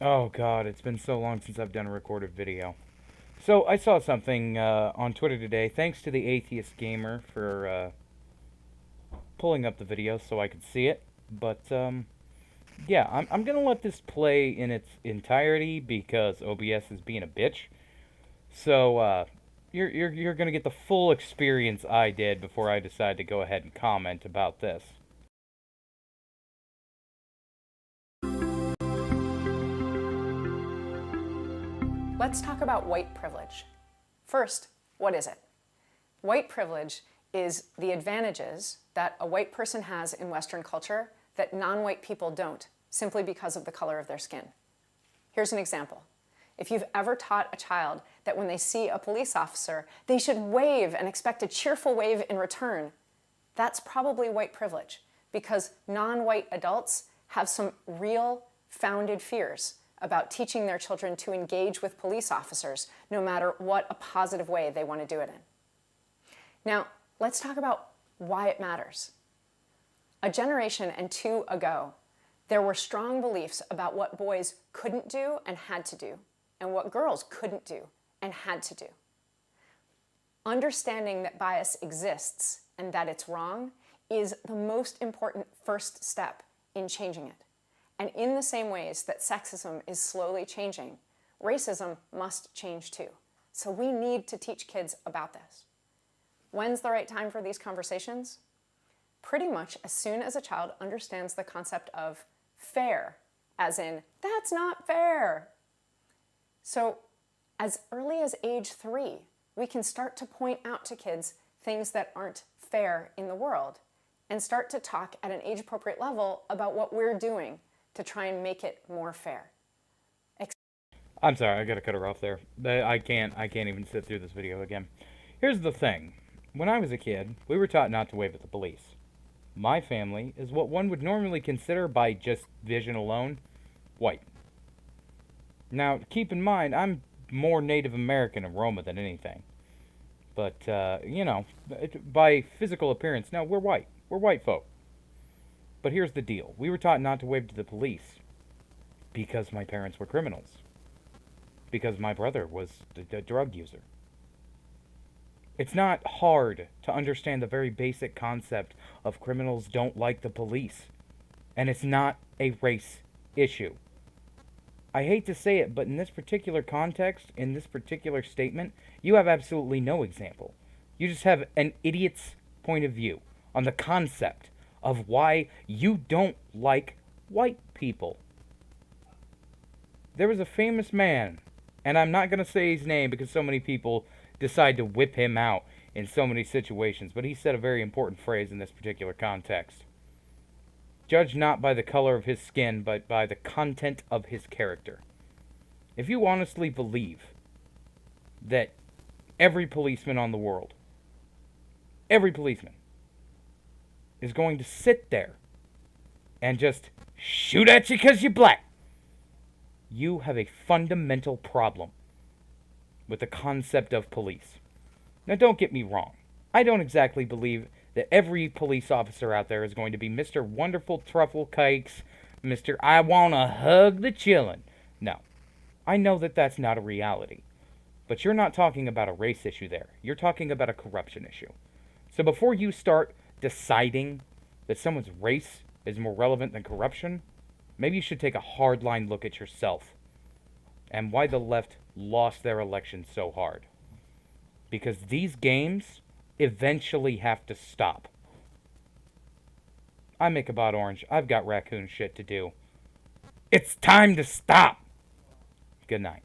Oh god, it's been so long since I've done a recorded video. So I saw something on Twitter today. Thanks to the Atheist Gamer for pulling up the video so I could see it. But yeah, I'm gonna let this play in its entirety because OBS is being a bitch. So you're gonna get the full experience I did before I decide to go ahead and comment about this. Let's talk about white privilege. First, what is it? White privilege is the advantages that a white person has in Western culture that non-white people don't, simply because of the color of their skin. Here's an example. If you've ever taught a child that when they see a police officer, they should wave and expect a cheerful wave in return, that's probably white privilege, because non-white adults have some real founded fears about teaching their children to engage with police officers, no matter what a positive way they want to do it in. Now, let's talk about why it matters. A generation and two ago, there were strong beliefs about what boys couldn't do and had to do, and what girls couldn't do and had to do. Understanding that bias exists and that it's wrong is the most important first step in changing it. And in the same ways that sexism is slowly changing, racism must change too. So we need to teach kids about this. When's the right time for these conversations? Pretty much as soon as a child understands the concept of fair, as in, that's not fair. So as early as age 3, we can start to point out to kids things that aren't fair in the world and start to talk at an age-appropriate level about what we're doing to try and make it more fair. I'm sorry, I gotta cut her off there. I can't even sit through this video again. Here's the thing. When I was a kid, we were taught not to wave at the police. My family is what one would normally consider, by just vision alone, white. Now, keep in mind, I'm more Native American and Roma than anything. But, you know, by physical appearance, no, we're white. We're white folk. But here's the deal. We were taught not to wave to the police because my parents were criminals. Because my brother was a drug user. It's not hard to understand the very basic concept of criminals don't like the police. And it's not a race issue. I hate to say it, but in this particular context, in this particular statement, you have absolutely no example. You just have an idiot's point of view on the concept of why you don't like white people. There was a famous man, and I'm not going to say his name because so many people decide to whip him out in so many situations, but he said a very important phrase in this particular context. Judge not by the color of his skin, but by the content of his character. If you honestly believe that every policeman on the world, every policeman, is going to sit there and just shoot at you because you're black, you have a fundamental problem with the concept of police. Now, don't get me wrong. I don't exactly believe that every police officer out there is going to be Mr. Wonderful Truffle Cakes, Mr. I wanna hug the chillin'. No. I know that that's not a reality. But you're not talking about a race issue there. You're talking about a corruption issue. So before you start deciding that someone's race is more relevant than corruption, maybe you should take a hardline look at yourself and why the left lost their election so hard. Because these games eventually have to stop. I'm Ichabod Orange. I've got raccoon shit to do. It's time to stop. Good night.